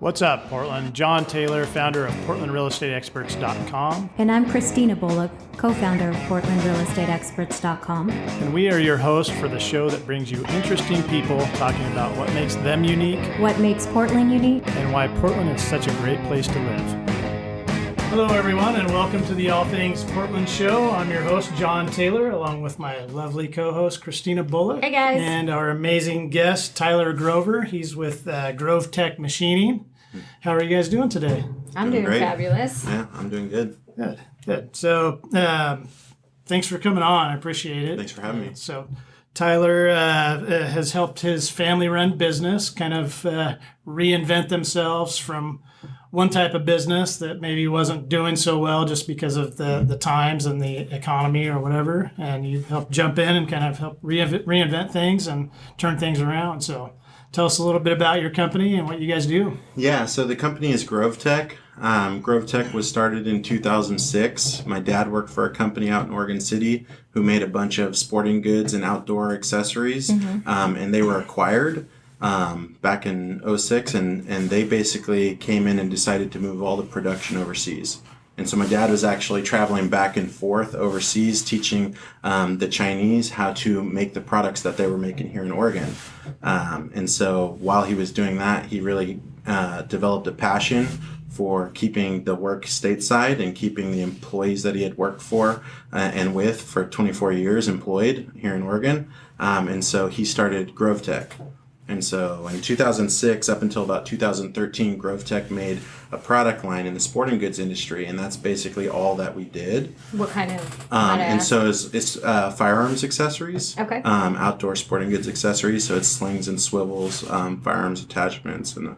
What's up, Portland? John Taylor, founder of PortlandRealEstateExperts.com. And I'm Kristina Bullock, co-founder of PortlandRealEstateExperts.com. And we are your hosts for the show that brings you interesting people talking about what makes them unique, What makes Portland unique? and why Portland is such a great place to live. Hello, everyone, and welcome to the All Things Portland Show. I'm your host, John Taylor, along with my lovely co-host, Kristina Bullock. Hey, guys. And our amazing guest, Tyler Grover. He's with Grov Tec Machining. How are you guys doing today? I'm doing great. fabulous. Yeah, I'm doing good. Good. So, thanks for coming on. I appreciate it. Thanks for having me. So, Tyler has helped his family-run business kind of reinvent themselves from one type of business that maybe wasn't doing so well just because of the times and the economy or whatever. And you helped jump in and kind of help reinvent things and turn things around. So, tell us a little bit about your company and what you guys do. Yeah, so the company is Grov Tec. Grov Tec was started in 2006. My dad worked for a company out in Oregon City who made a bunch of sporting goods and outdoor accessories, and they were acquired back in '06, and they basically came in and decided to move all the production overseas. And so my dad was actually traveling back and forth overseas teaching the Chinese how to make the products that they were making here in Oregon. And so while he was doing that, he really developed a passion for keeping the work stateside and keeping the employees that he had worked for and with for 24 years employed here in Oregon. And so he started Grov Tec. And so in 2006, up until about 2013, Grov Tec made a product line in the sporting goods industry, and that's basically all that we did. What kind of? And so it's firearms accessories, Okay. Outdoor sporting goods accessories. So it's slings and swivels, firearms attachments, and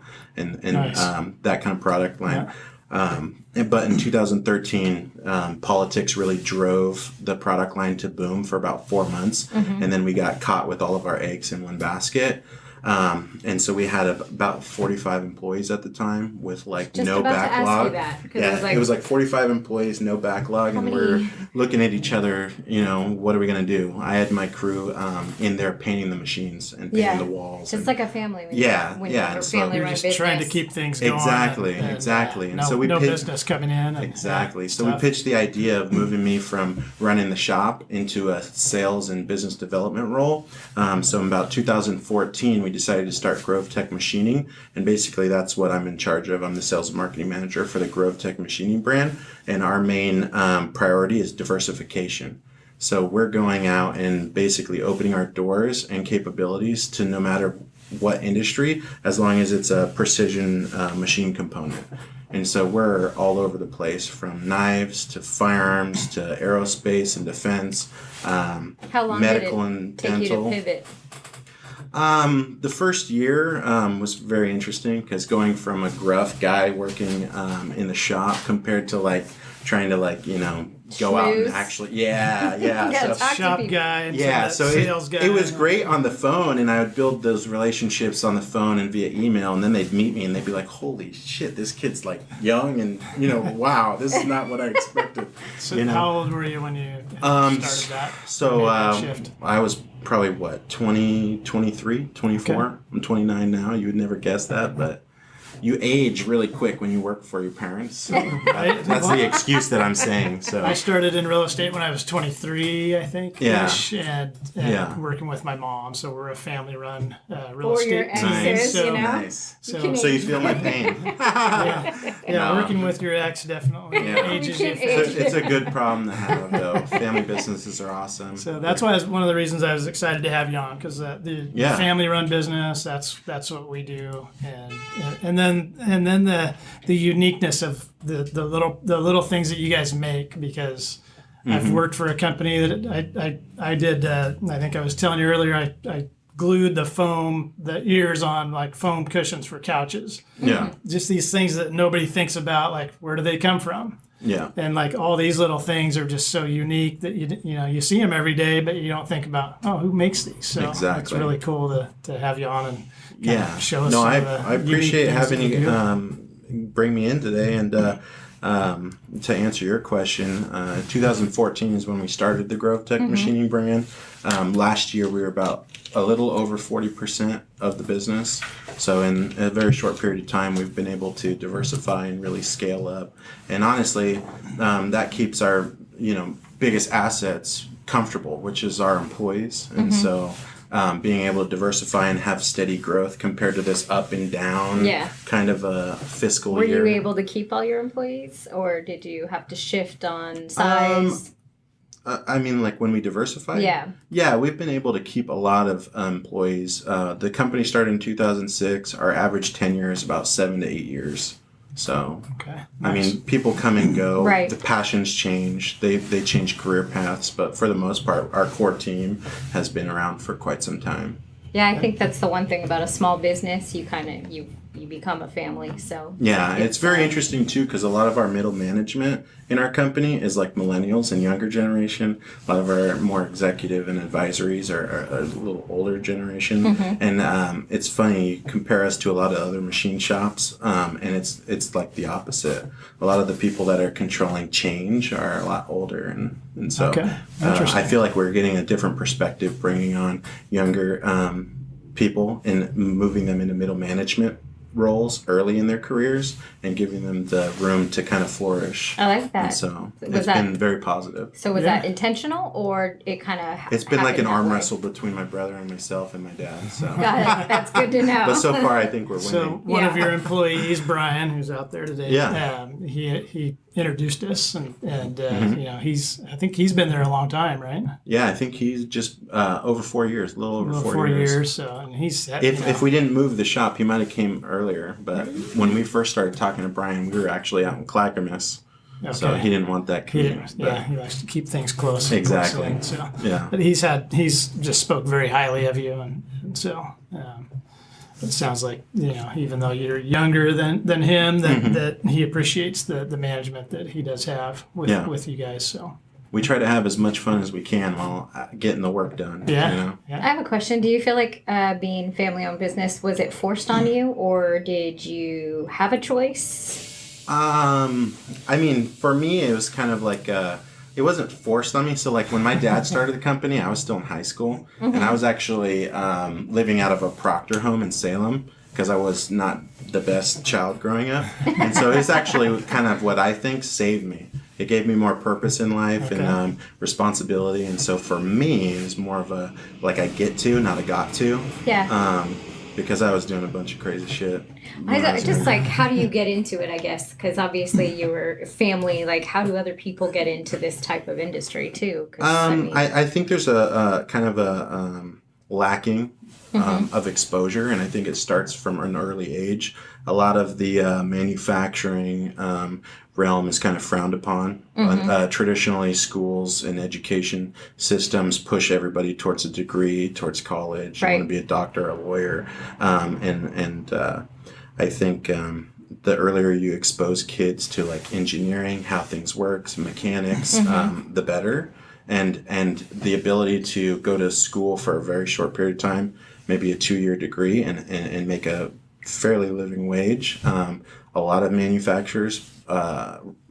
Nice. that kind of product line. But in 2013, politics really drove the product line to boom for about 4 months, and then we got caught with all of our eggs in one basket. And so we had about 45 employees at the time with like Just no about backlog. to ask you that, 'cause It was like 45 employees, no backlog, and many- we're looking at each other, what are we going to do? I had my crew in there painting the machines and painting the walls. Just and, like a family. When Yeah, When yeah, you're a and so family You're run just business. trying to keep things going. Exactly. And no, so we no pitched- business coming in. And, Exactly. yeah, So we tough. pitched the idea of moving me from running the shop into a sales and business development role. So in about 2014, we decided to start Grov Tec Machining, and basically that's what I'm in charge of. I'm the sales and marketing manager for the Grov Tec Machining brand, and our main priority is diversification. So we're going out and basically opening our doors and capabilities to no matter what industry, as long as it's a precision machine component. And so we're all over the place, from knives to firearms to aerospace and defense, How long medical did it and take dental. you to pivot? The first year was very interesting because going from a gruff guy working in the shop compared to like trying to go out and Schmooze. actually Yeah, so talk to Shop people. guy and so sales guy. it was great on the phone, and I would build those relationships on the phone and via email, and then they'd meet me and they'd be like, holy shit, this kid's like young and wow, this is not what I expected. So how old were you when you started that? So made that shift? I was probably 23, 24. Okay. I'm 29 now. You would never guess that, but you age really quick when you work for your parents. So that's the excuse that I'm saying. So I started in real estate when I was 23, I think. Yeah. And Yeah. working with my mom. So we're a family-run real Or estate your team. exes, So, nice. So, So you feel my pain. yeah, No. working with your ex definitely Yeah. ages We you. can't age. It's a good problem to have, though. Family businesses are awesome. So that's why one of the reasons I was excited to have you on, because the Yeah. family-run business, that's what we do, and then the uniqueness of the little things that you guys make, because I've worked for a company that I did. I think I was telling you earlier. I glued the ears on like foam cushions for couches. Yeah. Just these things that nobody thinks about, like where do they come from? Yeah. And like all these little things are just so unique that you see them every day, but you don't think about who makes these. So it's Exactly. really cool to have you on and Yeah. show us. No, some I of the appreciate unique things having that you do. bring me in today. And to answer your question, 2014 is when we started the Grov Tec Machining brand. Last year we were about a little over 40% of the business. So in a very short period of time, we've been able to diversify and really scale up. And honestly, that keeps our, biggest assets comfortable, which is our employees. And so being able to diversify and have steady growth compared to this up and down kind of a fiscal year. Were you able to keep all your employees, or did you have to shift on size? Like when we diversify? Yeah, we've been able to keep a lot of employees. The company started in 2006. Our average tenure is about 7 to 8 years. So, Okay. I mean, people come and go. Right. The passions change. They change career paths. But for the most part, our core team has been around for quite some time. Yeah, I think that's the one thing about a small business. You kind of you become a family. So Yeah, it's very interesting too, because a lot of our middle management in our company is like millennials and younger generation. A lot of our more executive and advisories are a little older generation. And it's funny, you compare us to a lot of other machine shops, and it's like the opposite. A lot of the people that are controlling change are a lot older, and so I feel like we're getting a different perspective, bringing on younger people and moving them into middle management roles early in their careers and giving them the room to kind of flourish. I like that. And so it's been very positive. So was that intentional, or it kind of It's been like an arm wrestle between my brother and myself and my dad. So Got it. That's good to know. but so far I think we're winning. So one of your employees, Brian, who's out there today, he introduced us, and I think he's been there a long time, right? Yeah, I think he's just over 4 years, a little over 4 years. So, and he's if we didn't move the shop, he might have came earlier. But when we first started talking to Brian, we were actually out in Clackamas. Okay. So he didn't want that commute. He likes to keep things close. Exactly. Close in, so. Yeah. But he's just spoke very highly of you, and so it sounds like even though you're younger than him, that he appreciates the management that he does have with you guys. So we try to have as much fun as we can while getting the work done. Yeah. I have a question. Do you feel like being family-owned business, was it forced on you, or did you have a choice? I mean, for me, it was kind of like it wasn't forced on me. So like when my dad started the company, I was still in high school, and I was actually living out of a Proctor home in Salem because I was not the best child growing up. And so it's actually kind of what I think saved me. It gave me more purpose in life and responsibility. And so for me, it was more of a, like I get to, not a got to. Yeah. Because I was doing a bunch of crazy shit. Just like, how do you get into it, I guess? Because obviously you were family. Like, how do other people get into this type of industry, too? I think there's a kind of a lacking of exposure, and I think it starts from an early age. A lot of the manufacturing realm is kind of frowned upon. Traditionally, schools and education systems push everybody towards a degree, towards college. You want to be a doctor, a lawyer, and I think the earlier you expose kids to like engineering, how things work, mechanics, the better. And the ability to go to school for a very short period of time, maybe a 2-year degree, and make a fairly living wage. A lot of manufacturers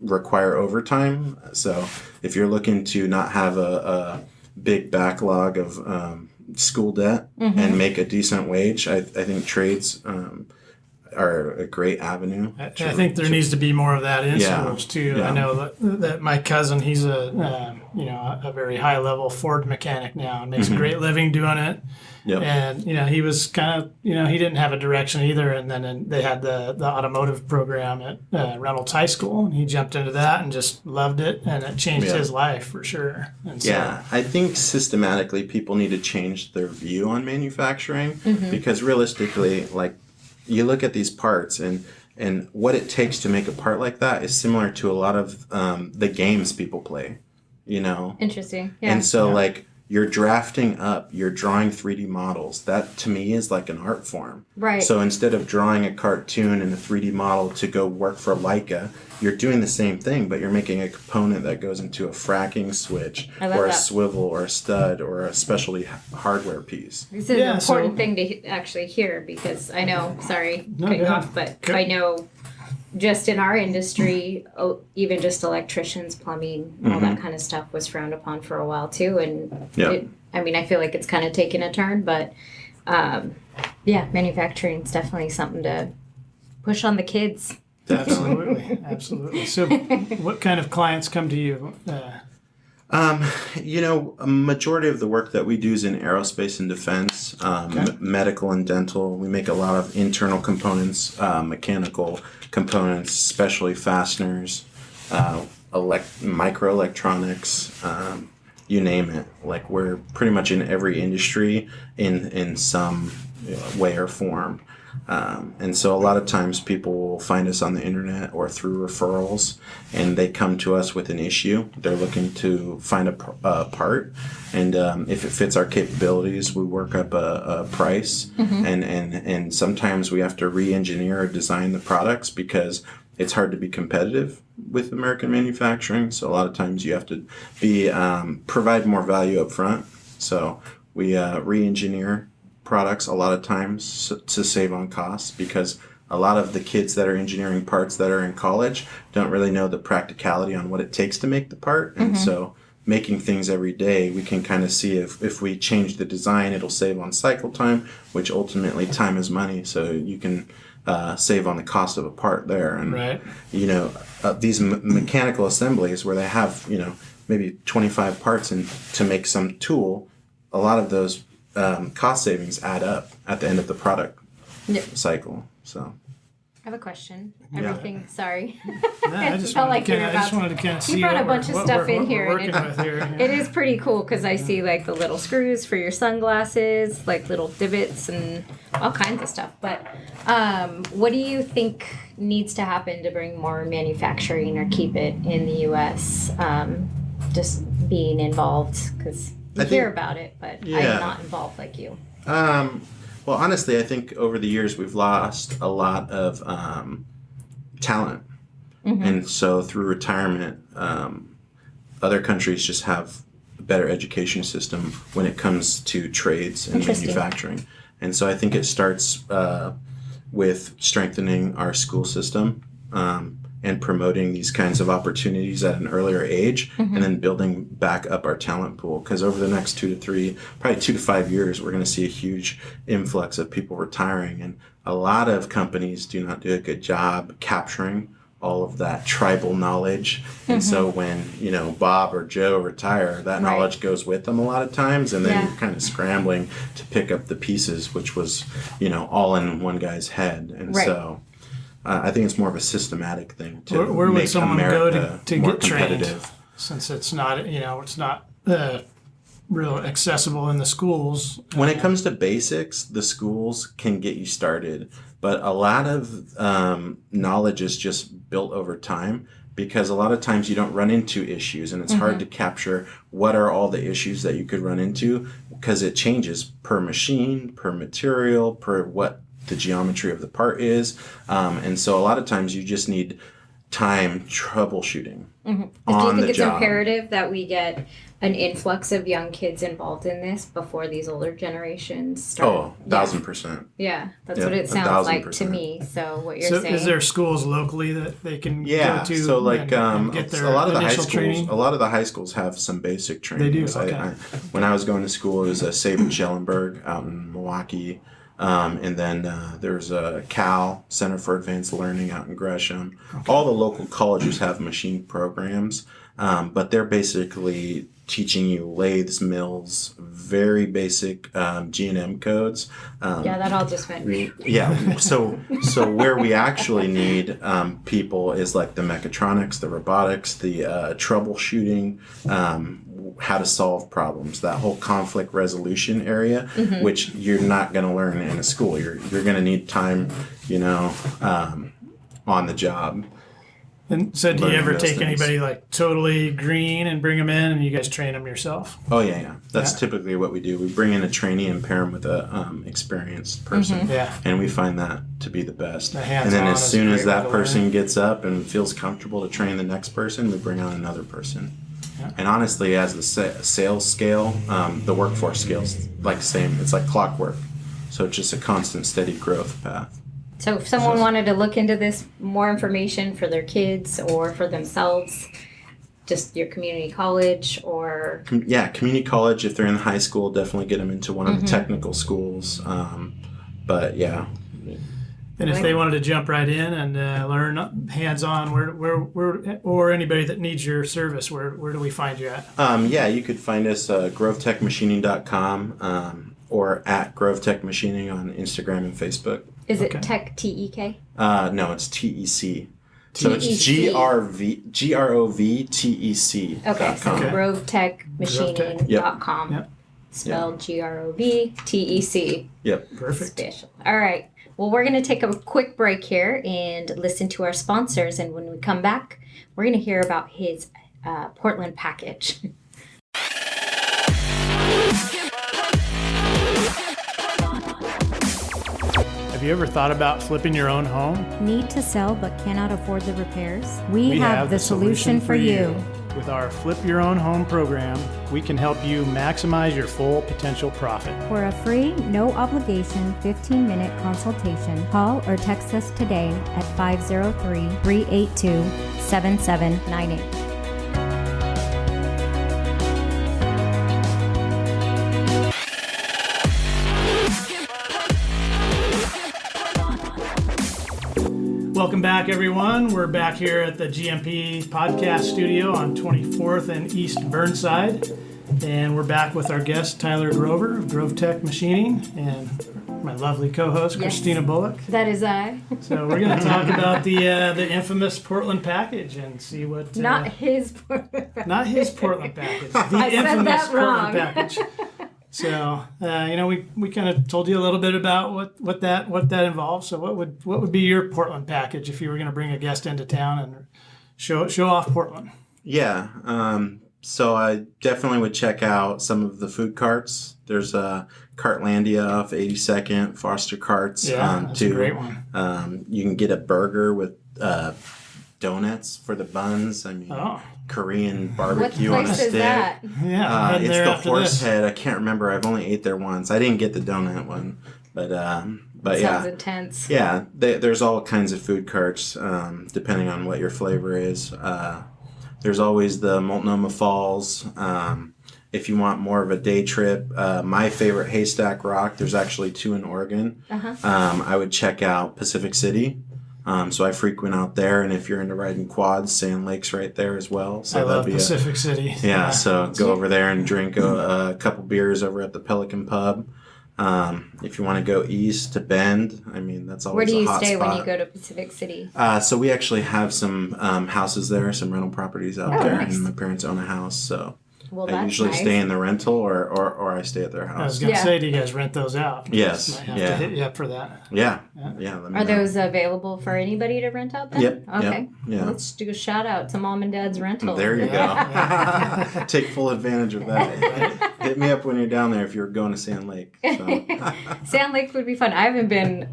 require overtime. So if you're looking to not have a big backlog of school debt and make a decent wage, I think trades are a great avenue. I think there needs to be more of that in schools too. Yeah. I know that my cousin, he's a very high level Ford mechanic now, and makes a great living doing it. Yep. And he was kind of he didn't have a direction either, and then they had the automotive program at Reynolds High School, and he jumped into that and just loved it, and it changed his life for sure. And so, I think systematically people need to change their view on manufacturing because realistically, like, you look at these parts and what it takes to make a part like that is similar to a lot of the games people play, Interesting. Yeah. And so like you're drafting up, you're drawing 3D models. That to me is like an art form. Right. So instead of drawing a cartoon and a 3D model to go work for Leica, you're doing the same thing, but you're making a component that goes into a fracking switch or a swivel or a stud or a specialty hardware piece. This is an important thing to actually hear, because I know, cutting off, but I know just in our industry, even just electricians, plumbing, all that kind of stuff was frowned upon for a while too. And I feel like it's kind of taken a turn, but Yeah, manufacturing is definitely something to push on the kids. Absolutely, absolutely. So, what kind of clients come to you? A majority of the work that we do is in aerospace and defense, medical and dental. We make a lot of internal components, mechanical components, especially fasteners, microelectronics, you name it. Like, we're pretty much in every industry in some way or form. And so a lot of times people will find us on the internet or through referrals, and they come to us with an issue. They're looking to find a part, and if it fits our capabilities, we work up a price. And sometimes we have to re-engineer or design the products because it's hard to be competitive with American manufacturing. So a lot of times you have to provide more value up front. So we re-engineer products a lot of times to save on costs, because a lot of the kids that are engineering parts that are in college don't really know the practicality on what it takes to make the part. And so making things every day, we can kind of see if we change the design, it'll save on cycle time, which ultimately time is money. So you can save on the cost of a part there. And, Right. These mechanical assemblies where they have, maybe 25 parts to make some tool, a lot of those cost savings add up at the end of the product cycle. So I have a question. Yeah. Sorry. I just felt wanted like to you were kind about of kind of see. You brought what a bunch of we're- stuff what in we're here. working And with here. it is pretty cool because I see like the little screws for your sunglasses, like little divots and all kinds of stuff. But what do you think needs to happen to bring more manufacturing or keep it in the U.S.? Just being involved, because you hear about it, but I'm not involved like you. Well, honestly, I think over the years we've lost a lot of talent. And so through retirement, other countries just have a better education system when it comes to trades and manufacturing. And so I think it starts with strengthening our school system and promoting these kinds of opportunities at an earlier age, and then building back up our talent pool. Because over the next 2 to 5 years, we're going to see a huge influx of people retiring. And a lot of companies do not do a good job capturing all of that tribal knowledge. And so when, Bob or Joe retire, that knowledge goes with them a lot of times. And then you're kind of scrambling to pick up the pieces, which was, all in one guy's head. And so I think it's more of a systematic thing to Where would make someone America go to more get trained? competitive. Since it's not, it's not real accessible in the schools. When it comes to basics, the schools can get you started, but a lot of knowledge is just built over time, because a lot of times you don't run into issues, and it's hard to capture what are all the issues that you could run into, because it changes per machine, per material, per what the geometry of the part is. And so a lot of times you just need time troubleshooting Do you on think the it's job. imperative that we get an influx of young kids involved in this before these older generations start? Oh, 1,000%. Yeah, that's Yeah, what it sounds like to 1,000%. me. So what you're So saying. is there schools locally that they can Yeah, go to so like and get their a lot of the high initial schools, training? a lot of the high schools have some basic training. They do, okay. When I was going to school, it was a Saban Schellenberg out in Milwaukee, and then there's a Cal Center for Advanced Learning out in Gresham. All the local colleges have machine programs, but they're basically teaching you lathes, mills, very basic G&M codes. Yeah, that all just went. Yeah, so where we actually need people is like the mechatronics, the robotics, the troubleshooting, how to solve problems, that whole conflict resolution area, which you're not going to learn in a school. You're going to need time, on the job. And so do you learning ever those take things. anybody like totally green and bring them in, and you guys train them yourself? Oh yeah. That's Yeah. typically what we do. We bring in a trainee and pair them with a experienced person, Yeah. and we find that to be the best. The And hands-on then as is a soon as great way that to person learn. gets up and feels comfortable to train the next person, we bring on another person. Yeah. And honestly, as the sales scale, the workforce scales like the same. It's like clockwork. So it's just a constant, steady growth path. So if someone wanted to look into this, more information for their kids or for themselves, just your community college or Yeah, community college, if they're in high school, definitely get them into one of the technical schools. But yeah. And if they wanted to jump right in and learn hands-on, where or anybody that needs your service, where do we find you at? Yeah, you could find us grovtecmachining.com or at Grov Tec Machining on Instagram and Facebook. Is it Tech TEK? No, it's TEC. So it's TEC. GROVTEC. Okay, so Okay. GrovTecMachining.com. Yep. Spelled GROVTEC. Yep. Perfect. Special. All right. Well, we're going to take a quick break here and listen to our sponsors. And when we come back, we're going to hear about his Portland package. Have you ever thought about flipping your own home? Need to sell but cannot afford the repairs? We have the solution for you. With our Flip Your Own Home program, we can help you maximize your full potential profit. For a free, no obligation 15-minute consultation, call or text us today at 503-382-7798. Welcome back, everyone. We're back here at the GMP podcast studio on 24th and East Burnside. And we're back with our guest, Tyler Grover of Grov Tec Machining, and my lovely co-host, Yes. Kristina Bullock. That is I. So we're going to talk about the infamous Portland package and see what... Not his Portland package. Not his Portland package. The I said infamous that wrong. Portland package. So, we kind of told you a little bit about what that involves. So what would be your Portland package if you were going to bring a guest into town and show off Portland? Yeah. So I definitely would check out some of the food carts. There's Cartlandia off 82nd, Foster Carts. Yeah, that's a great one. You can get a burger with donuts for the buns. I mean, Korean What barbecue on a place stick. is that? Yeah, heading It's there the after Horse this. Head. I can't remember. I've only ate there once. I didn't get the donut one, but Sounds yeah. intense. Yeah, there's all kinds of food carts, depending on what your flavor is. There's always the Multnomah Falls. If you want more of a day trip, my favorite Haystack Rock, there's actually two in Oregon. I would check out Pacific City. So I frequent out there, and if you're into riding quads, Sand Lake's right there as well. So I that'd love be Pacific City. yeah, so go over there and drink a couple beers over at the Pelican Pub. If you want to go east to Bend, I mean, that's always Where do you a hot stay spot. when you go to Pacific City? So we actually have some houses there, some rental properties out there, nice. and my parents own a house, so Well, I that's usually nice. stay in the rental or I stay at their I was house. going to Yeah. say, do you guys rent those out? Yes, Might have yeah. to hit you up for that. Yeah. Let me Are know. those available for anybody to rent out then? Yep, Okay. yep, yeah. Let's do a shout out to Mom and Dad's rental. There you Yeah, go. Take full advantage of that. Hit me up when you're down there if you're going to Sand Lake. So. Sand Lake would be fun. I haven't been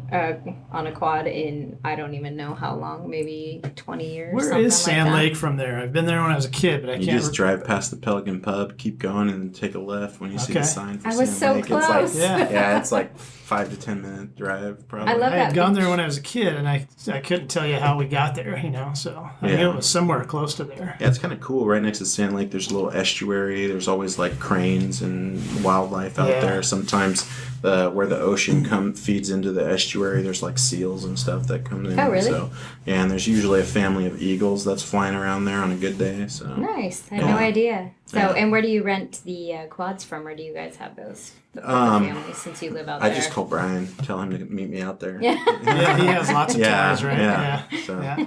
on a quad in I don't even know how long, maybe 20 years. Where something is Sand like that. Lake from there? I've been there when I was a kid, but I You can't. just drive past the Pelican Pub, keep going, and take a left when you see the Okay. sign for I was Sand so Lake. close. It's like, Yeah. it's like 5 to 10 minute drive probably. I love I had that gone beach. there when I was a kid, and I couldn't tell you how we got there, So I knew Yeah. it was somewhere close to there. Yeah, it's kind of cool. Right next to Sand Lake, there's a little estuary. There's always like cranes and wildlife out Yeah. there. Sometimes where the ocean feeds into the estuary, there's like seals and stuff that come in. Oh, really? So, yeah, and there's usually a family of eagles that's flying around there on a good day. So Nice. I had Yeah. no idea. So, Yeah. and where do you rent the quads from, or do you guys have those for the family since you live out I there? just call Brian, tell him to meet me out there. Yeah. Yeah, he has lots of Yeah, toys, right? yeah. So- Yeah.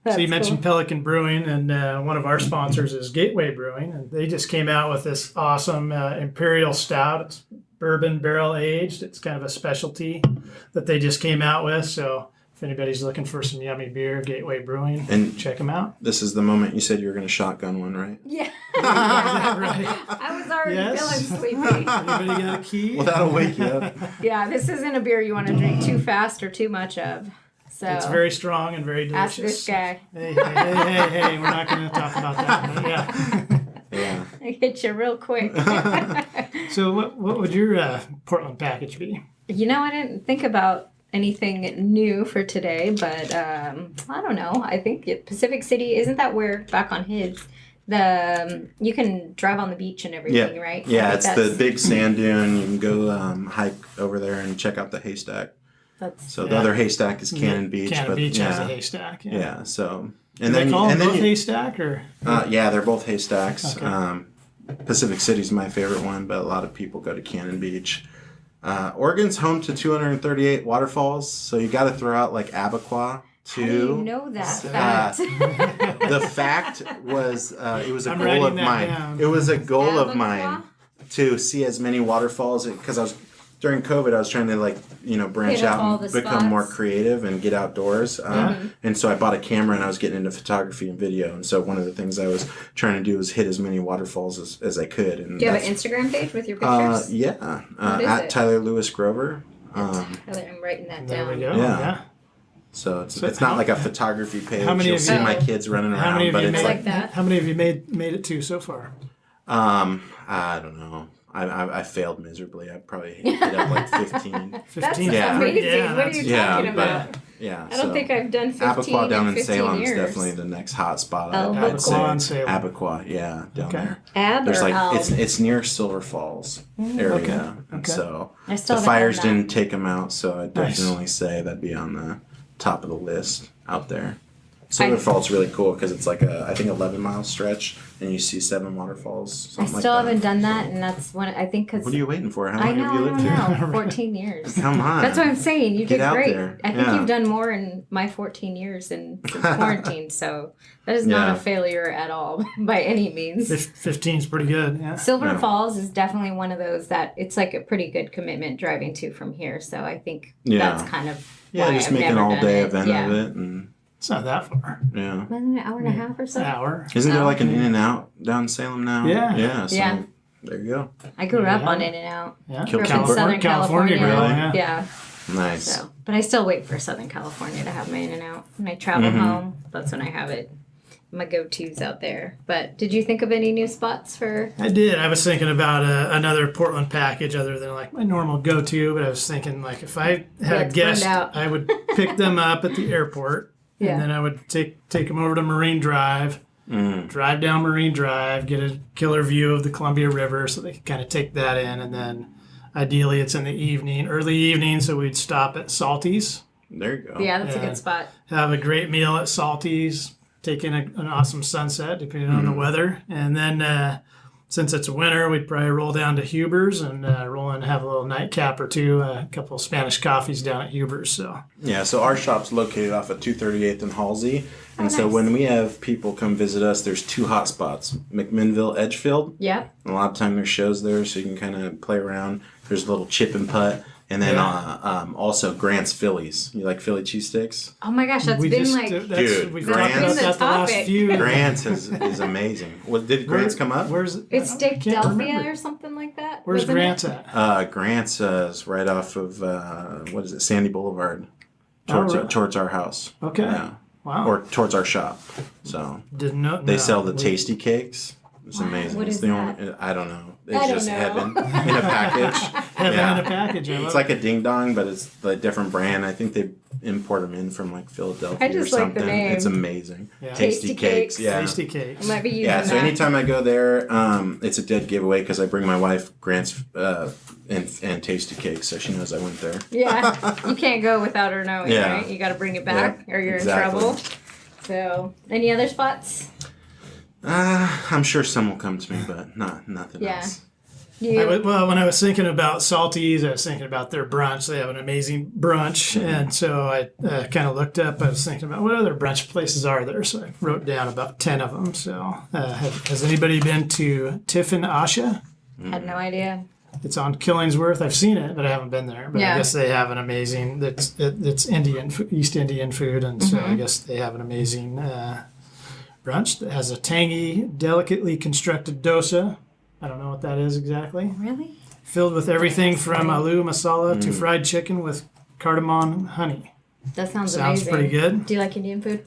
That's So you mentioned cool. Pelican Brewing, and one of our sponsors is Gateway Brewing, and they just came out with this awesome Imperial Stout. It's bourbon barrel aged. It's kind of a specialty that they just came out with. So if anybody's looking for some yummy beer, Gateway Brewing, And- check them out. This is the moment you said you were going to shotgun one, right? Yeah. Right. I was already Yes. feeling sleepy. Anybody got a key? Well, that'll wake you up. Yeah, this isn't a beer you want to drink too fast or too much of. So It's very strong and very delicious. ask this guy. Hey, we're not going to talk about that. But yeah. Yeah. I hit you real quick. So what would your Portland package be? You know, I didn't think about anything new for today, but I don't know. I think Pacific City, isn't that where, back on his, You can drive on the beach and everything, right? Yeah, I it's think the big sand dune. You can go hike over there and check out the haystack. So the other haystack is Cannon Beach. Cannon Beach has a haystack. Yeah. So and then call them both haystack or? Yeah, they're both haystacks. Okay. Pacific City's my favorite one, but a lot of people go to Cannon Beach. Oregon's home to 238 waterfalls, so you got to throw out like Abacoa too. How do you know that fact? The fact was, it was a I'm goal of writing that mine. down. It was a goal of Abacoa? mine to see as many waterfalls because during COVID I was trying to branch Hit up out all and the become more spots. creative and get outdoors. And so I bought a camera and I was getting into photography and video. And so one of the things I was trying to do was hit as many waterfalls as I could. And Do you have an Instagram page with your pictures? Yeah, What is at it? Tyler Lewis Grover. I'm writing that There down. we go. Yeah. So it's not like a photography page. How many You'll of see you- my kids running How many around, of but you it's made, like that. How many of you made it to so far? I don't know. I failed miserably. I probably hit up like 15. That's 15. Yeah. amazing. Yeah, What are you Yeah, talking about? but yeah. I don't think I've done 15 Abacoa down in 15 Salem years. is definitely the next hot spot. Oh, I would say. Abacoa and Salem. Abacoa, yeah, down Okay. there. Ab There's or like Al? it's near Silver Falls area, Okay. and Okay. so I still the haven't fires done that. didn't take them out. So I Nice. definitely say that'd be on the top of the list out there. Silver Falls really cool because it's like I think 11-mile stretch, and you see 7 waterfalls. I Something still like that. haven't done that, and that's when I think because What are you waiting for? How I long know, have you lived I here? know, 14 years. Come on. That's what I'm saying. You Get did out great. there. I think Yeah. you've done more in my 14 years since quarantine, so that is not Yeah. a failure at all by any means. 15 is pretty good. Yeah. Silver Yeah. Falls is definitely one of those that it's like a pretty good commitment driving to from here. So I think Yeah. that's kind of Yeah, why just I've make an never all done day it. event Yeah. of it, and It's not that far. yeah. Wasn't it an hour and a half or so? Hour. Isn't there Oh. like an In and Out down in Salem now? Yeah. Yeah. So Yeah. there you go. I grew up Yeah. on In and Out. Yeah. Kill Grew up in California- Southern California California. grill, Yeah. Nice. So, but I still wait for Southern California to have my In and Out. When I travel Mm-hmm. home, that's when I have it. My go-tos out there. But did you think of any new spots for? I did. I was thinking about another Portland package other than like my normal go-to, but I was thinking like if I had a it's guest, burned out. I would pick them up at the airport, Yeah. and then I would take them over to Marine Drive, drive down Marine Drive, get a killer view of the Columbia River, so they could kind of take that in, and then ideally it's in the evening, early evening, so we'd stop at Salty's, There you go. Yeah, that's a Yeah. good spot. have a great meal at Salty's, take in an awesome sunset depending on the weather, and then since it's winter, we'd probably roll down to Huber's and roll in and have a little nightcap or two, a couple of Spanish coffees down at Huber's. So Yeah, so our shop's located off of 238th and Halsey. And so nice. when we have people come visit us, there's 2 hot spots. McMinnville, Edgefield. Yeah. A lot of time there's shows there, so you can kind of play around. There's a little chip and putt. And then also Grant's Phillies. You like Philly cheesesteaks? Oh my gosh, that's we been just like Dude, we've Grant's- talked about that the last topic. few. Grant's is amazing. Did Grant's come up? Where's it's I can't Steakdelphia remember. or something like that. Where's wasn't Grant's it? at? Grant's is right off of, what is it, Sandy Boulevard. Towards, really? towards our house. Okay. Yeah. Wow. Or towards our shop. So Didn't know. they no. sell the We- tasty cakes. It's amazing. What It's is the that? only, I don't know. It's I don't just know. heaven in a package. Heaven Yeah. in a package. I love It's like a ding dong, but it's a different brand. I think they import them in from like Philadelphia I just or like the something. name. It's amazing. Yeah. Tasty Tasty cakes. cakes. Yeah. tasty cakes. I might be using Yeah, so that. anytime I go there, it's a dead giveaway because I bring my wife Grant's and tasty cakes, so she knows I went there. Yeah, you can't go without her knowing, Yeah. right? You got to bring it back, or you're exactly. in trouble. So, any other spots? I'm sure some will come to me, but nothing Yeah. else. Well, when I was thinking about Salty's, I was thinking about their brunch. They have an amazing brunch, and so I kind of looked up. I was thinking about what other brunch places are there, so I wrote down about 10 of them. So, has anybody been to Tiffin Asha? Had no idea. It's on Killingsworth. I've seen it, but I haven't been there. But Yeah. I guess they have an amazing. It's Indian, East Indian food, and so I guess they have an amazing brunch that has a tangy, delicately constructed dosa. I don't know what that is exactly. Really? Filled with everything from aloo masala to fried chicken with cardamom and honey. That sounds Sounds amazing. pretty good. Do you like Indian food?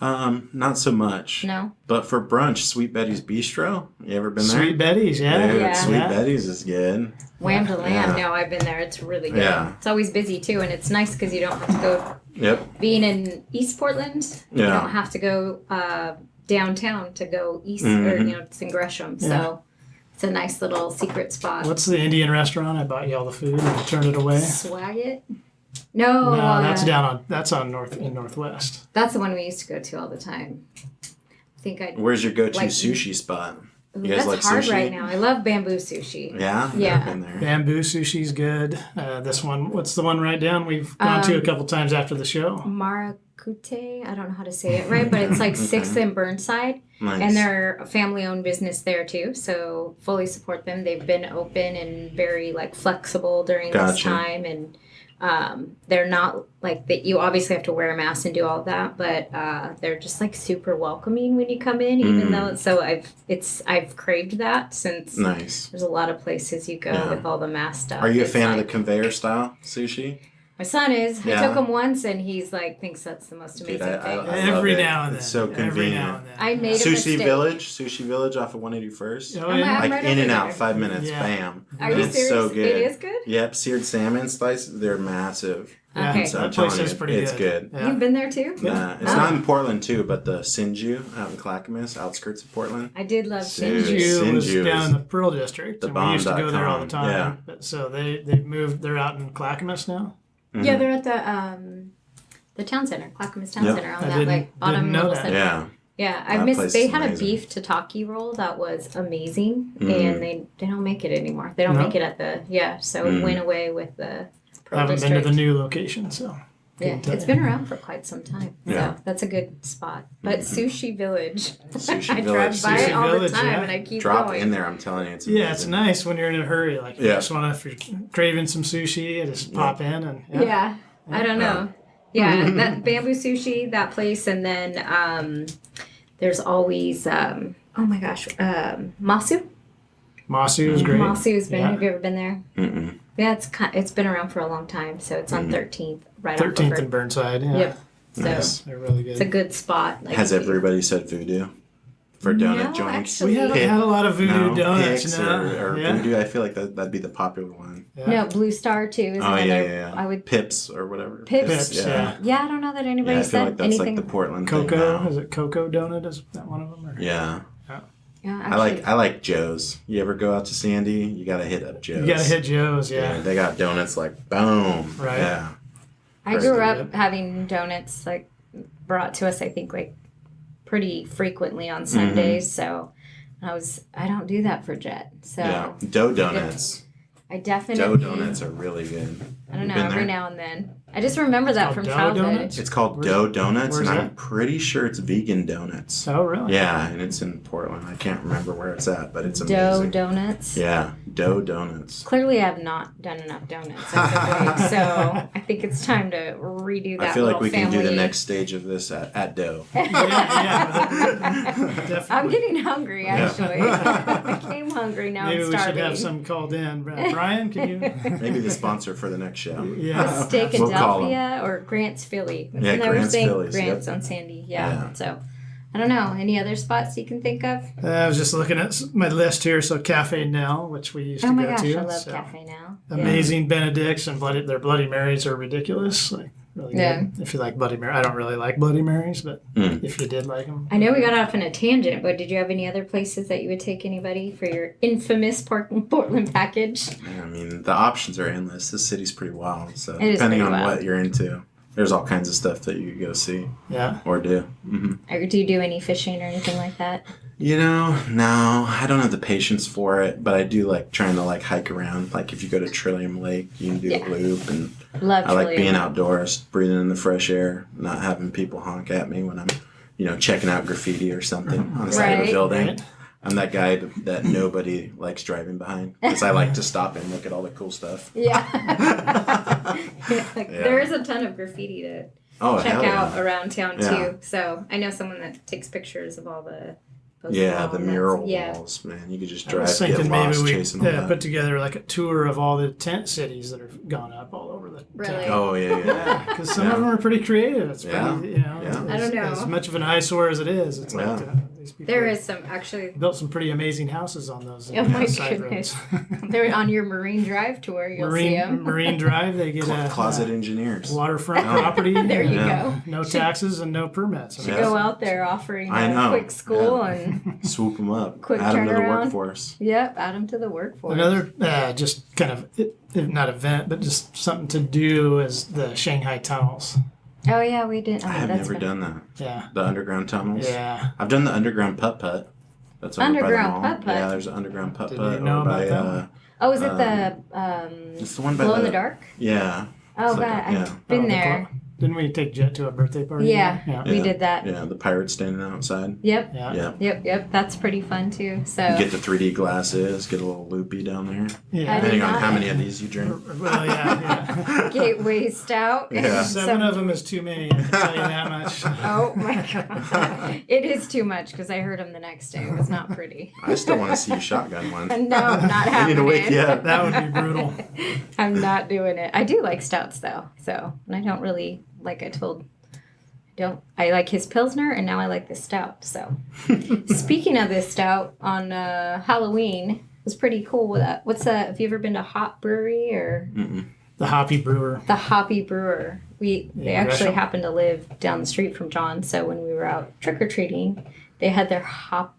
Not so much. No. But for brunch, Sweet Betty's Bistro. You ever been there? Sweet Betty's, yeah. Dude, Yeah. Sweet Yeah. Betty's is good. Wham to lamb. Yeah. No, I've been there. It's really good. Yeah. It's always busy too, and it's nice because you don't have to go. Yep. Being in East Portland, you Yeah. don't have to go downtown to go east, or it's in Gresham. Yeah. So it's a nice little secret spot. What's the Indian restaurant? I bought you all the food and you turned it away. Swag it? No, No, that's on Northwest. that's the one we used to go to all the time. I think I. Where's your go-to Like- sushi spot? Ooh, You guys that's like hard sushi? right now. I love bamboo sushi. Yeah? Yeah. Never been there. Bamboo sushi's good. This one, what's the one right down? We've gone to a couple times after the show. Marakute, I don't know how to say it right, but it's like 6th and Burnside. Nice. And they're a family-owned business there too, so fully support them. They've been open and very like flexible during this Gotcha. time, and they're not like that. You obviously have to wear a mask and do all that, but they're just like super welcoming when you come in. Even though I've craved that since Nice. there's a lot of places you go Yeah. with all the mask stuff. Are you a It's fan of like- the conveyor style sushi? My son is. Yeah. I took him once, and he's like thinks that's the most Dude, amazing thing. I love Every it. now and then. It's so Every now convenient. and then. I made a Sushi mistake. Village off of 181st. Oh, I'm yeah. right Like over in and there. out, 5 minutes, Yeah. bam. Are you It's serious? so good. It is good? Yep, seared salmon slices, they're massive. Yeah, Okay. So that I'm place telling is you, pretty it's good. good. Yeah. You've been there too? It's Oh. not in Portland too, but the Sinju out in Clackamas, outskirts of Portland. I did love Dude. Sinju. Sinju was Sinju down is in the Pearl District, the and we used to go there all the bomb.com. time. Yeah. But, so they've moved. They're out in Clackamas now. Yeah, they're at the town center, Clackamas Town Yep. Center, on I that didn't- like bottom didn't know little that. center. Yeah. Yeah, I That missed. place They is had a amazing. beef tataki roll that was amazing, Mm. and they don't make it anymore. They don't No? make it at the So Mm. it went away with the Pearl I haven't District. been to the new location, so Yeah, couldn't tell it's you. been around for quite some time. Yeah. So that's a good spot. But Sushi Village, Sushi I Village. drive by Sushi it all Village, the time, yeah. and I keep Drop going. in there, I'm telling you, it's amazing. Yeah, it's nice when you're in a hurry. Like, you Yeah. just want to, if you're craving some sushi, you just pop in and Yeah. I don't know. Yeah, that bamboo sushi, that place, and then there's always oh my gosh, Masu. Masu is great. Masu's been. Yeah. Have you ever been there? Mm-mm. Yeah, it's been around for a long time. So it's on 13th, right off 13th of and Burnside. Yeah, Yep. So Nice. they're really it's a good. good spot. Like Has if you- everybody said voodoo for donut No, joints? actually- We haven't had a lot of voodoo donuts. Pix No. or Yeah. voodoo. I feel like that'd be the popular one. Yeah. No, Blue Star too is Oh another. yeah. I would. Pips or whatever. Pips, yeah. Yeah, I don't know that anybody Yeah, I feel said like that's anything. like the Portland thing Cocoa, now. is it Cocoa Donut? Is that one of them? Or? Yeah. yeah, I like Joe's. You ever go out to Sandy? You gotta hit up Joe's. You gotta hit Joe's, yeah. They got donuts like boom. Right. Yeah. I grew Pretty up having donuts like brought to us. I think like pretty frequently on Sundays. So I don't do that for Jet. So Yeah. Dough donuts. I definitely Dough donuts are really good. I don't know, Been every there? now and then. I just remember that called from dough childhood. donuts? It's called Where's- dough donuts, and where's I'm that? pretty sure it's vegan donuts. Oh, really? Yeah, and it's in Portland. I can't remember where it's at, but it's Dough amazing. donuts. Yeah, dough donuts. Clearly, I have not done enough donuts as of late, so I think it's time to redo that. I feel like little we can do the family- next stage of this at dough. Yeah, definitely. I'm getting hungry, actually. I came hungry, now Maybe I'm we should starving. have some called in. Brian, can you? Maybe the sponsor for the next show. Yeah. We'll call 'em. Steakadelphia or Grant's Philly. Yeah, And they were Grant's saying Phillies, Grant's yep. on Sandy. Yeah. Yeah. So I don't know. Any other spots you can think of? I was just looking at my list here. So Cafe Nell, which we used Oh to my go gosh, to. I love so Cafe Now. Amazing Benedicts and their Bloody Marys are ridiculous. Like really good. Yeah. If you like Bloody Mary, I don't really like Bloody Marys, but Mm. if you did like them, I know we got off on a tangent, but did you have any other places that you would take anybody for your infamous Portland package? Yeah, I mean, the options are endless. This city's pretty wild. So It is depending on pretty wild. what you're into, there's all kinds of stuff that you could go see yeah. or do. Hmm. Or do you do any fishing or anything like that? You know, no, I don't have the patience for it, but I do like trying to like hike around. Like if you go to Trillium Lake, you can do Yeah. a loop, and Love I like Trillium. being outdoors, breathing in the fresh air, not having people honk at me when I'm, checking out graffiti or something on the side of a Right. building. Right. I'm that guy that nobody likes driving behind because I like to stop and look at all the cool stuff. Yeah. Yeah. There is a ton of graffiti to Oh, check hell out yeah. around town Yeah. too. So I know someone that takes pictures of all the posts Yeah, and the all mural that. Yeah. walls, man. You could just I drive, was get thinking maybe lost we chasing all that. put together like a tour of all the tent cities that have gone up all over the Really? town. Oh, yeah. Because some of them are pretty creative. It's pretty, Yeah. Yeah. I don't know. As much of an eyesore as it is, it's Yeah. like These people There is some actually. built some pretty amazing houses on those Oh my side goodness! roads. They're on your Marine Drive tour. You'll see them. Marine Drive, they get a Closet engineers. waterfront property. There you Yeah. go. No taxes and no permits. To go out there offering I a know. quick school Yeah. and Swoop them up. Quick Add them to the turnaround. workforce. yep, add them to the workforce. Another just kind of not event, but just something to do is the Shanghai tunnels. Oh yeah, we did. Oh, I have that's never fun. done that. Yeah, The underground tunnels. yeah. I've done the underground putt-putt. That's over by the Underground mall. putt-putt? Yeah, there's an underground putt-putt Didn't even know over by, about that one. Oh, is it it's the one by glow in the the dark? Yeah. Oh It's like god, a- yeah. I've been Oh, the there. Didn't we take Jet to a birthday party? Yeah, Yeah. we Yeah. did that. Yeah, the pirates standing outside. Yep. Yeah. Yeah. Yep. That's pretty fun too. So You get the 3D glasses, get a little loopy down there. Yeah. I did Depending on not- how many of these you drink. Well, yeah. Gateway Stout. Yeah. Seven of them is too many. I can tell you that much. Oh my god, it is too much because I heard him the next day. It was not pretty. I still want to see you shotgun one. No, not I happening. need to wake you up. That would be brutal. I'm not doing it. I do like stouts though, and I don't really like. I like his Pilsner, and now I like this stout. So, speaking of this stout, on Halloween, it was pretty cool. Have you ever been to Hop Brewery or Mm-mm. The Hoppy Brewer. the Hoppy Brewer? They Yeah, actually Gresham. happened to live down the street from John. So when we were out trick or treating, they had their hop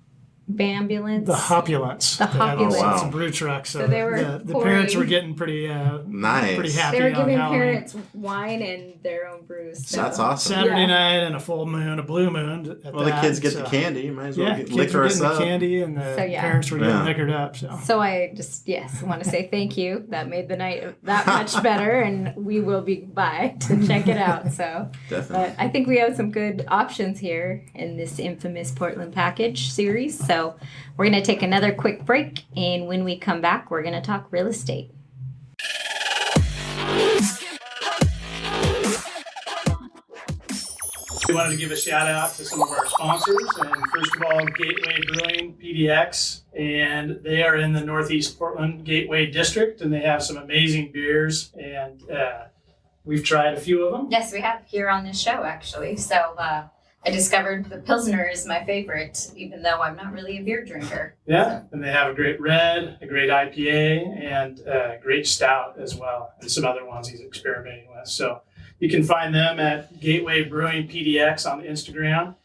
ambulance. The Hopulence. The They had Hopulence. lots Wow. of brew trucks. So, So they were the parents pouring- were getting pretty Nice. pretty happy They were on giving Halloween. parents wine and their own brews. So. That's awesome. Saturday Yeah. night and a full moon, a blue moon. At Well, the that, kids get so- the candy. You might as well Yeah, get kids liquor were us getting the up. candy and the So, yeah. parents were getting Yeah. liquored up. So So I just, want to say thank you. That made the night that much better, and we will be by to check it out. So, Definitely. but I think we have some good options here in this infamous Portland package series. So we're going to take another quick break, and when we come back, we're going to talk real estate. we wanted to give a shout out to some of our sponsors, and first of all, Gateway Brewing PDX, and they are in the Northeast Portland Gateway District, and they have some amazing beers, and we've tried a few of them. Yes, we have here on this show, actually. So I discovered the Pilsner is my favorite, even though I'm not really a beer drinker. Yeah, and they have a great red, a great IPA, and a great stout as well, and some other ones he's experimenting with. So you can find them at Gateway Brewing PDX on Instagram.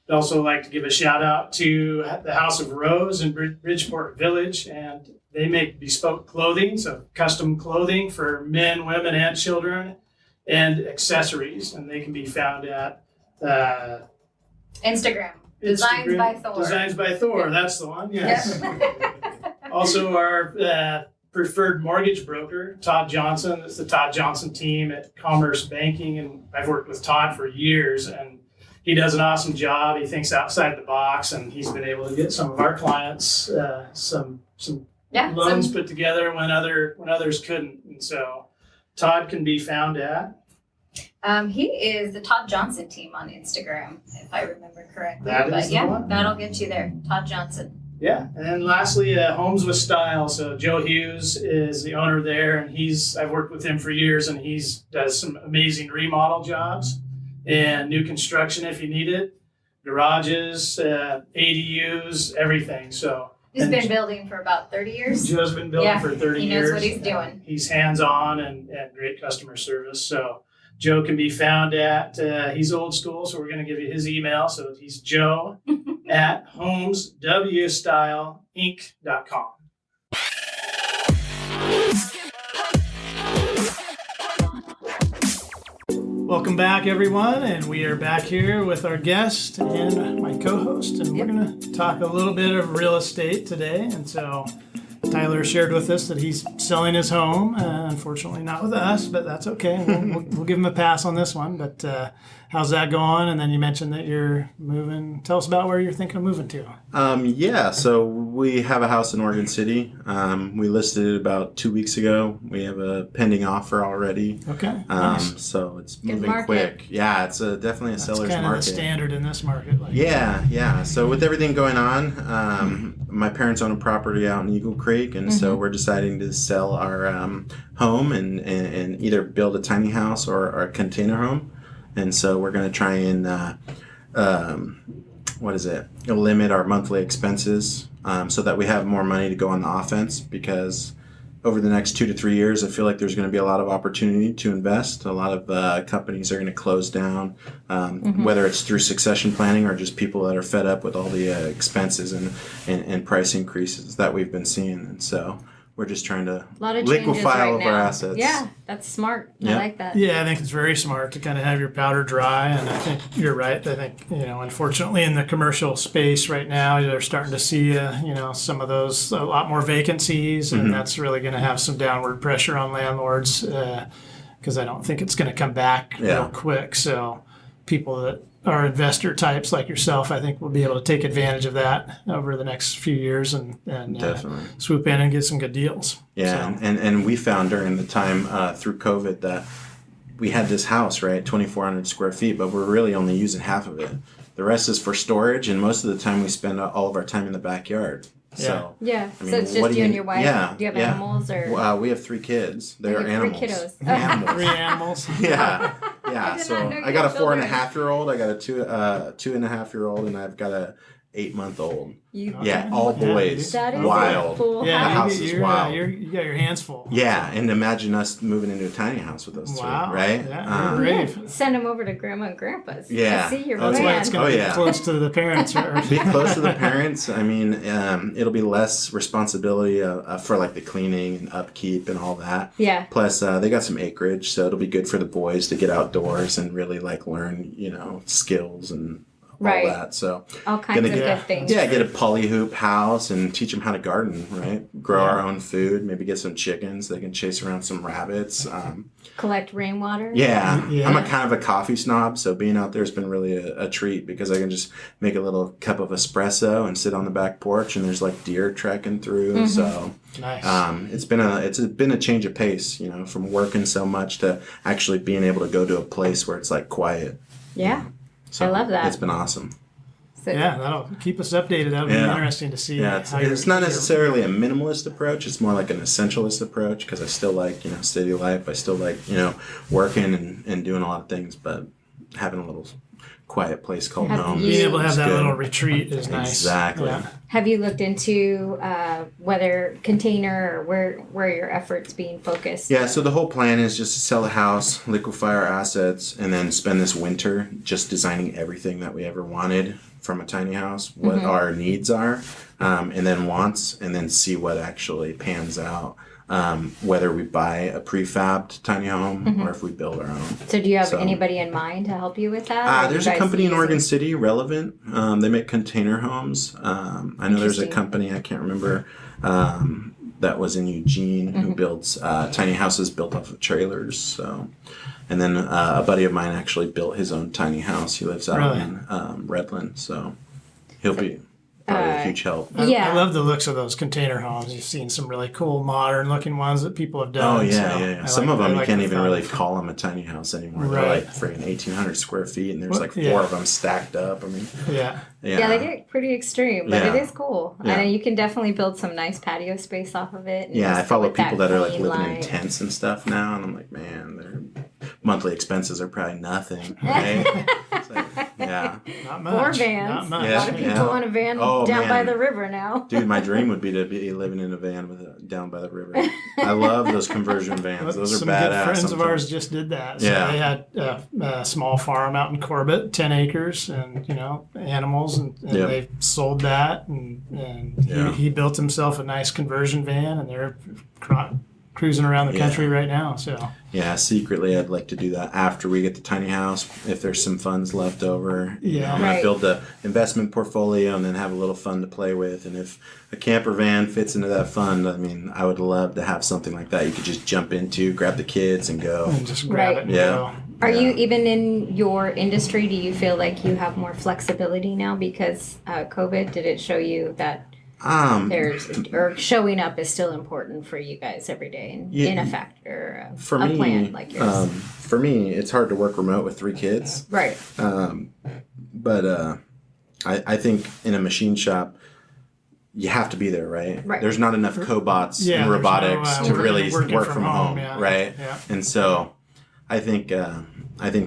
I'd also like to give a shout out to the House of Rose in Bridgeport Village, and they make bespoke clothing, so custom clothing for men, women, and children, and accessories, and they can be found at Instagram. Designs by Thor. Designs by Thor, that's the one, yes. Also, our preferred mortgage broker, Todd Johnson. It's the Todd Johnson team at Commerce Banking, and I've worked with Todd for years, and he does an awesome job. He thinks outside the box, and he's been able to get some of our clients some loans put together when others couldn't. And so, Todd can be found at. He is the Todd Johnson team on Instagram, if I remember correctly. That but is the yeah, one. that'll get you there. Todd Johnson. Yeah, and then lastly, Homes with Style. So Joe Hughes is the owner there, and I've worked with him for years, and does some amazing remodel jobs and new construction if you need it, garages, ADUs, everything. So He's and been building for about 30 years. Joe's been building Yeah, for 30 he years. knows what he's doing. He's hands-on and great customer service. So Joe can be found at, he's old school, so we're going to give you his email. So he's Joe at homeswstyleinc.com. Welcome back, everyone, and we are back here with our guest and my co-host, and we're going to talk a little bit of real estate today. And so Tyler shared with us that he's selling his home, unfortunately not with us, but that's okay. We'll give him a pass on this one. But how's that going? And then you mentioned that you're moving. Tell us about where you're thinking of moving to. Yeah, so we have a house in Oregon City. We listed it about 2 weeks ago. We have a pending offer already. Okay, nice. So it's Good moving market. quick. Yeah, it's definitely a That's seller's kind of the market. standard in this market. Like, Yeah. So with everything going on, my parents own a property out in Eagle Creek, and so we're deciding to sell our home and either build a tiny house or a container home. And so we're going to try and limit our monthly expenses so that we have more money to go on the offense, because over the next 2 to 3 years, I feel like there's going to be a lot of opportunity to invest. A lot of companies are going to close down, whether it's through succession planning or just people that are fed up with all the expenses and price increases that we've been seeing. And so we're just trying to liquefy all of our assets. Yeah, that's smart. I like that. Yeah, I think it's very smart to kind of have your powder dry, and I think you're right. I think, unfortunately in the commercial space right now, they're starting to see, some of those, a lot more vacancies, and that's really going to have some downward pressure on landlords because I don't think it's going to come back real quick. So people that are investor types like yourself, I think we'll be able to take advantage of that over the next few years and swoop in and get some good deals. Yeah, so. and we found during the time through COVID that we had this house, right, 2,400 square feet, but we're really only using half of it. The rest is for storage, and most of the time we spend all of our time in the backyard. So, I mean, so it's just you and your wife? Yeah. Do you have animals? Or? We have 3 kids. They're animals. 3 kiddos. Animals. 3 animals. Yeah. So I got a 4.5-year-old, I got a 2.5-year-old, and I've got a 8-month-old. All boys. That is wild. A full the house is wild. You got your hands full. Yeah, and imagine us moving into a tiny house with those 3, right? Yeah, brave. Send them over to Grandma and Grandpa's. Yeah. I see your That's why it's going to be close to the parents. Be close to the parents. I mean, it'll be less responsibility for like the cleaning and upkeep and all that. Yeah. Plus, they got some acreage, so it'll be good for the boys to get outdoors and really like learn, skills and all that. So all kinds of good things. Yeah, get a poly hoop house and teach them how to garden, right? Grow our own food, maybe get some chickens. They can chase around some rabbits. Collect rainwater. Yeah. I'm a kind of a coffee snob, so being out there has been really a treat because I can just make a little cup of espresso and sit on the back porch, and there's like deer trekking through. So nice. It's been a change of pace, from working so much to actually being able to go to a place where it's like quiet. Yeah. So I love that. It's been awesome. So, that'll keep us updated. That'll be interesting to see. Yeah, it's not necessarily a minimalist approach. It's more like an essentialist approach because I still like, city life. I still like, working and doing a lot of things, but having a little quiet place called home. Being able to have that little retreat is nice. Exactly. Yeah. Have you looked into whether container or where your efforts being focused? Yeah, so the whole plan is just to sell the house, liquefy our assets, and then spend this winter just designing everything that we ever wanted from a tiny house, what our needs are, and then wants, and then see what actually pans out. Whether we buy a prefabbed tiny home or if we build our own. So do you have anybody in mind to help you with that? There's a company in Oregon City, Relevant. They make container homes. I know there's a company, I can't remember, that was in Eugene who builds tiny houses built off of trailers. So, and then a buddy of mine actually built his own tiny house. He lives out in Redland, so he'll be probably a huge help. I love the looks of those container homes. You've seen some really cool modern looking ones that people have done. Oh yeah. Some of them you can't even really call them a tiny house anymore. They're like freaking 1,800 square feet, and there's like 4 of them stacked up. I mean, yeah, they get pretty extreme, but it is cool. Yeah. And you can definitely build some nice patio space off of it. Yeah, I follow people that are like living in tents and stuff now, and I'm like, man, their monthly expenses are probably nothing. Right? It's like, not much. Or vans. Not much. A lot of people in a van down by the river now. Dude, my dream would be to be living in a van down by the river. I love those conversion vans. Those are badass. Some good friends of ours just did that. So they had a small farm out in Corbett, 10 acres, and animals, and they sold that, and he built himself a nice conversion van, and they're cruising around the country right now. So secretly I'd like to do that after we get the tiny house, if there's some funds left over. I'm gonna build the investment portfolio and then have a little fund to play with. And if a camper van fits into that fund, I mean, I would love to have something like that you could just jump into, grab the kids and go. And just grab it and go. Are you, even in your industry, do you feel like you have more flexibility now because COVID? Did it show you that showing up is still important for you guys every day in a factor of a plan like yours? For me, it's hard to work remote with 3 kids. Right. But I think in a machine shop, you have to be there, right? There's not enough cobots and robotics to really work from home, right? Yeah. And so I think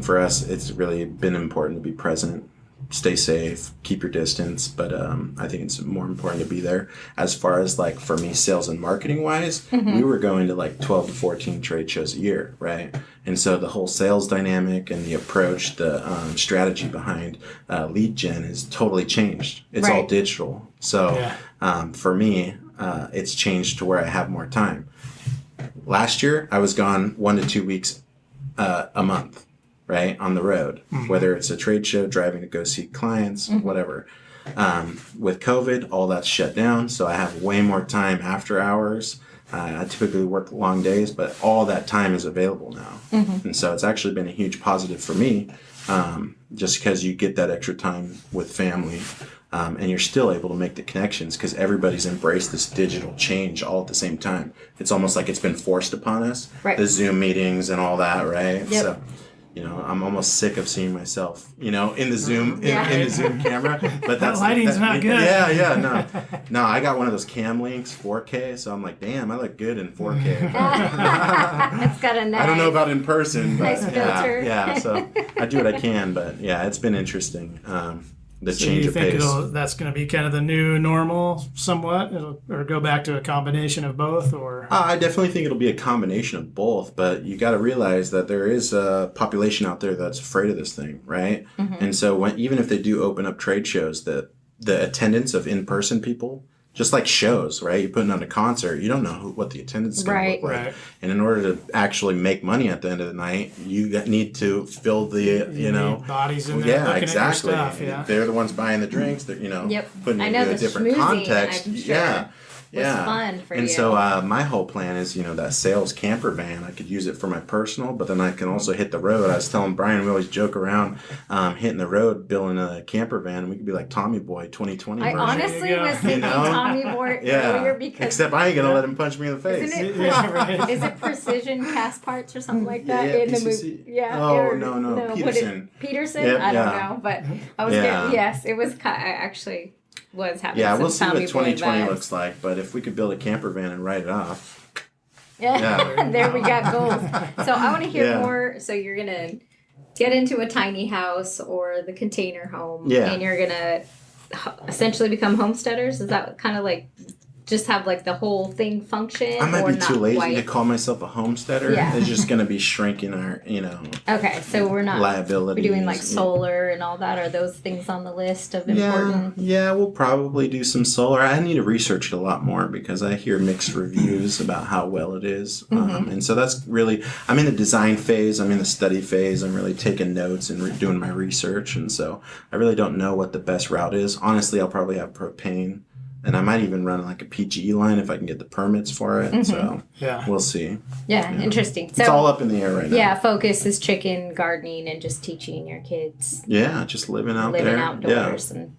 for us, it's really been important to be present stay safe, keep your distance. But I think it's more important to be there. As far as like for me, sales and marketing wise, we were going to like 12 to 14 trade shows a year, right? And so the whole sales dynamic and the approach, the strategy behind lead gen is totally changed. It's all digital. So for me, it's changed to where I have more time. Last year, I was gone 1 to 2 weeks a month, right, on the road, whether it's a trade show, driving to go see clients, whatever. With COVID, all that's shut down, so I have way more time after hours. I typically work long days, but all that time is available now. And so it's actually been a huge positive for me, just because you get that extra time with family. And you're still able to make the connections because everybody's embraced this digital change all at the same time. It's almost like it's been forced upon us, the Zoom meetings and all that, right? Yep. So, I'm almost sick of seeing myself, in the Zoom, in the Zoom camera. But That lighting's not good. No, I got one of those cam links, 4K. So I'm like, damn, I look good in 4K. It's got a nice. I don't know about in person, but nice filter. yeah. So I do what I can, but yeah, it's been interesting. The So change you of think pace. that's going to be kind of the new normal somewhat, or go back to a combination of both, or? I definitely think it'll be a combination of both, but you got to realize that there is a population out there that's afraid of this thing, right? And so even if they do open up trade shows, the attendance of in-person people, just like shows, right? You're putting on a concert, you don't know what the attendance is going to look like. Right. And in order to actually make money at the end of the night, you need to fill the, need bodies in there looking exactly. at your stuff, They're the ones buying the drinks, they're, putting I it know into a the different schmoozing, context. I'm sure. Was fun for and you. so my whole plan is, that sales camper van, I could use it for my personal, but then I can also hit the road. I was telling Brian, we always joke around hitting the road, building a camper van. We could be like Tommy Boy 2020 I version. honestly was thinking Tommy Boy earlier because Except I ain't going to let him punch me in the face. isn't it is it precision cast parts or something like that in the PCC. movie? Yeah. Oh, no, Peterson. Peterson? Yep, I don't know, but I was yes, it was. I actually was having some we'll see what Tommy Boy 2020 vibes. looks like, but if we could build a camper van and write it off. Yeah. There we got goals. So I want to hear more. So you're gonna get into a tiny house or the container home, and you're gonna essentially become homesteaders. Is that kind of like just have like the whole thing function? I might or be too not lazy quite? to call myself a homesteader. Yeah. It's just going to be shrinking our, Okay, so we're not liabilities. We're doing like solar and all that. Are those things on the list of important? Yeah, we'll probably do some solar. I need to research it a lot more because I hear mixed reviews about how well it is. And so that's really, I'm in the design phase, I'm in the study phase, I'm really taking notes and doing my research. And so I really don't know what the best route is. Honestly, I'll probably have propane. And I might even run like a PGE line if I can get the permits for it. So we'll see. Yeah, interesting. So it's all up in the air right now. Yeah, focus is chicken, gardening, and just teaching your kids. Yeah, just living outdoors and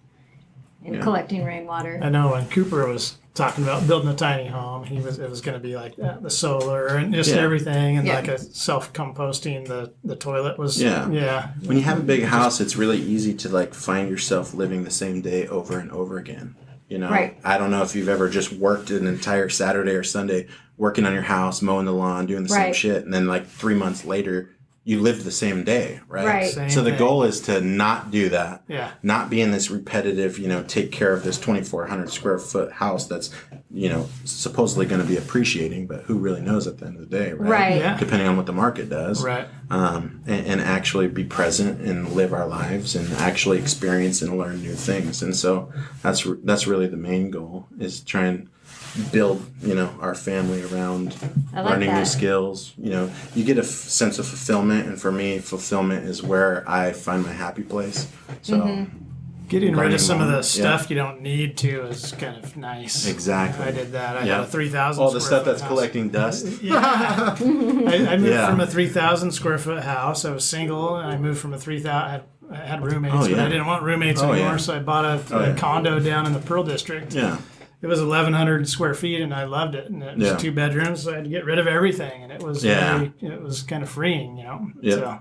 collecting rainwater. I know when Cooper was talking about building a tiny home, it was going to be like the solar and just everything, and like a self-composting. The toilet was When you have a big house, it's really easy to like find yourself living the same day over and over again. Right. I don't know if you've ever just worked an entire Saturday or Sunday working on your house, mowing the lawn, doing the same shit, and then like 3 months later, you live the same day, right? Same so the thing. goal is to not do that. Yeah. Not be in this repetitive, take care of this 2,400 square foot house that's, supposedly going to be appreciating, but who really knows at the end of the day, right? Right. Yeah. Depending on what the market does. Right. And actually be present and live our lives and actually experience and learn new things. And so that's really the main goal, is try and build, our family around learning new skills. You get a sense of fulfillment, and for me, fulfillment is where I find my happy place. So getting rid of some of the stuff you don't need to is kind of nice. Exactly. I did that. I had a 3,000 all the square stuff foot that's house. collecting dust. I moved from a 3,000 square foot house. I was single, and I moved from a 3,000. I had roommates, but I didn't want roommates anymore, so I bought a condo down in the Pearl District. Yeah. It was 1,100 square feet, and I loved it. And it was 2 bedrooms, so I had to get rid of everything, and it was it was kind of freeing, Yeah.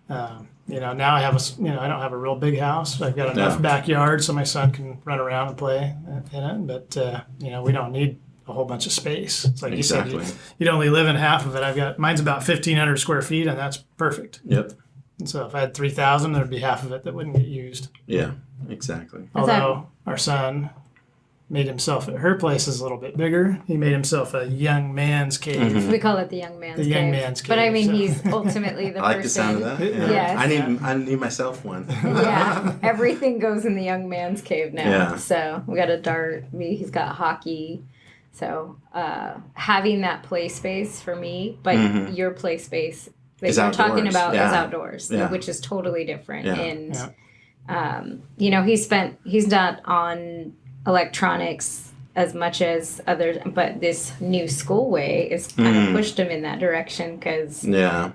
So, now I have I don't have a real big house. I've got enough backyard so my son can run around and play in it. But we don't need a whole bunch of space. It's like you said, you'd only live in half of it. Mine's about 1,500 square feet, and that's perfect. Yep. And so if I had 3,000, there'd be half of it that wouldn't get used. Yeah, exactly. Although our son made himself, her place is a little bit bigger. He made himself a young man's cave. We call it the young man's The cave. young man's cave. But I mean, so. he's ultimately the I like person. the sound of that. Yeah. Yes. I need myself one. Yeah, everything goes in the young man's cave now. Yeah. So we got a dart. He's got hockey. So having that play space for me, but your play space that Is you're talking outdoors. about Yeah. is outdoors, Yeah. which is totally different. Yeah. And you know, he's not on electronics as much as others, but this new school way is kind of pushed him in that direction because Yeah.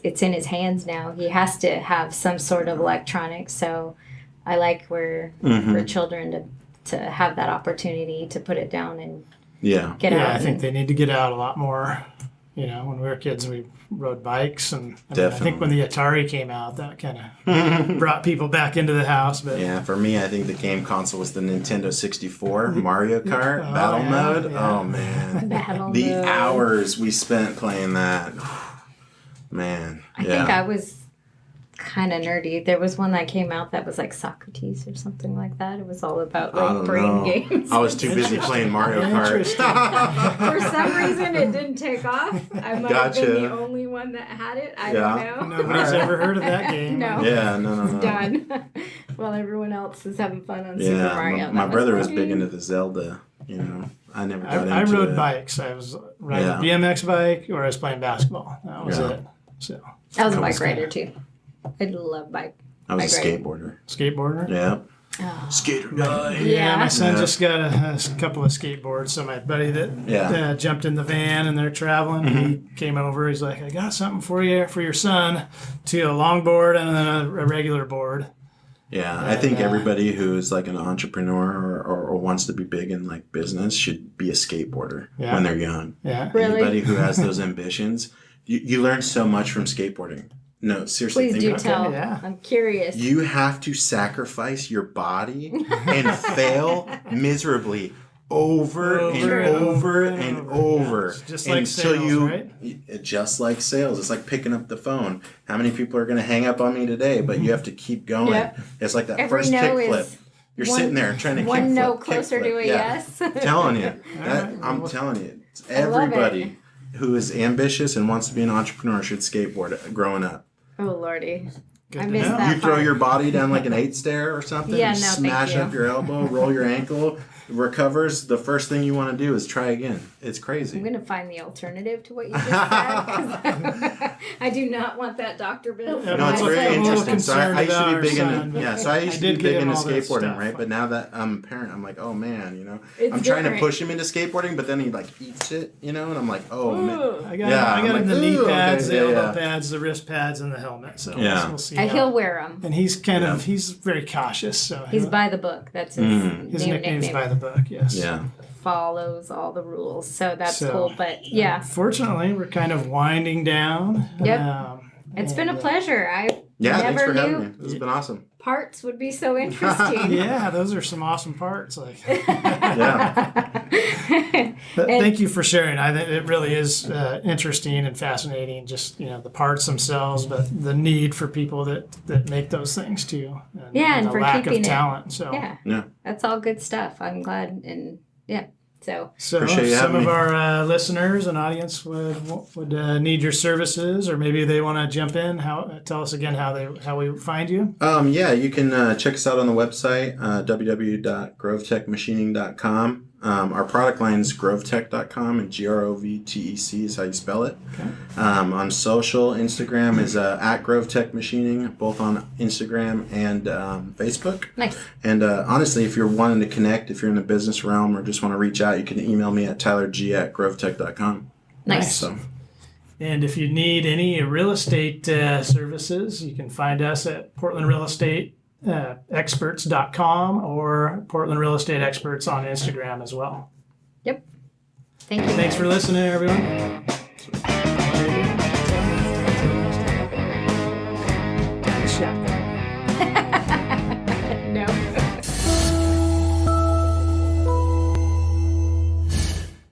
it's in his hands now. He has to have some sort of electronics. So I like for children to have that opportunity to put it down and Yeah. get out. Yeah, I think they need to get out a lot more. You know, when we were kids, we rode bikes, and I think when the Atari came out, that kind of brought people back into the house. But Yeah, for me, I think the game console was the Nintendo 64, Mario Kart, Battle yeah, Mode. yeah. Oh, man. Battle The mode. hours we spent playing that. Man. I think I was kind of nerdy. There was one that came out that was like Socrates or something like that. It was all about I like don't brain know. games. I was too busy playing Mario Interesting. Kart. For some reason, it didn't take off. I might have Gotcha. been the only one that had it. I don't know. nobody's ever heard of that game. No. Yeah, no. Done. While everyone else is having fun on Super Yeah, Mario. my That brother was fun. big into the Zelda, you know. I never got into I rode it. bikes. I was riding a BMX bike, or I was playing basketball. That was Yeah. it. So I was a That bike was rider too. I love bike. I was a bike riding. skateboarder. skateboarder. Yeah. Oh. Skater guy. Yeah, my son Yeah. just got a couple of skateboards. So my buddy that Yeah. jumped in the van and they're traveling, he came over. He's like, "I got something for your son, to a longboard and then a regular board." Yeah, I think everybody who's like an entrepreneur or wants to be big in like business should be a skateboarder Yeah. when they're young. Yeah. Really? Anybody who has those ambitions, you learn so much from skateboarding. No, seriously. Please think do about it. tell. yeah. I'm curious. You have to sacrifice your body and fail miserably over and over. It's just like until sales, you, right? Just like sales. It's like picking up the phone. How many people are going to hang up on me today? But you have to keep going. Yep. It's like that Every first no kickflip. is You're one- sitting there trying to one kickflip, no closer to a yes. Telling you. I'm telling you. It's I love everybody who is ambitious and wants to be an entrepreneur should skateboard growing up. Oh lordy, Good I to missed know. that. You throw part. your body down like an 8 stair or something, Yeah, you no, thank smash you. up your elbow, roll your ankle, recovers. The first thing you want to do is try again. It's I'm crazy. gonna find the alternative to what you just said. 'Cause I do not want that doctor bill. Yeah, for No, it's I'm a very little interesting. So concerned I used to about be our big son, into but so I used I to did be get big him into all that skateboarding, stuff. right? But now that I'm a parent, I'm like, oh man, you know, It's I'm trying to different. push him into skateboarding, but then he like eats it, you know, and I'm like, oh man. Ooh. I got Yeah, him I'm the like, knee ooh, pads, okay, the yeah, elbow yeah. pads, the wrist pads, and the helmet. So Yeah. we'll see. He'll wear them. And he's kind of he's very cautious. So He's by the book. That's his his new nickname's nickname. by the book. Yes. Yeah. Follows all the rules, so that's So, cool. But yeah, Fortunately, we're kind of winding down. Yep. it's been a pleasure. I Yeah, thanks never for having knew me. This has been awesome. parts would be so interesting. Yeah, those are some awesome parts. Like, Yeah. but thank you for sharing. I think it really is interesting and fascinating. Just the parts themselves, but the need for people that make those things too. Yeah, and the for lack keeping of it. talent. So Yeah, that's all good stuff. I'm glad, and yeah. So Appreciate you if some having of me. our listeners and audience would need your services, or maybe they want to jump in. Tell us again how we find you. Yeah, you can check us out on the website, www.grovetecmachining.com. Our product line is grovetec.com, and GROVTEC is how you spell it. Okay. On social, Instagram is at Grov Tec Machining, both on Instagram and Facebook. nice. And honestly, if you're wanting to connect, if you're in the business realm or just want to reach out, you can email me at tylerg@grovetec.com. Nice. So, And if you need any real estate services, you can find us at portlandrealestateexperts.com or Portland Real Estate Experts on Instagram as well. Yep. Thank you. Thanks for listening, everyone.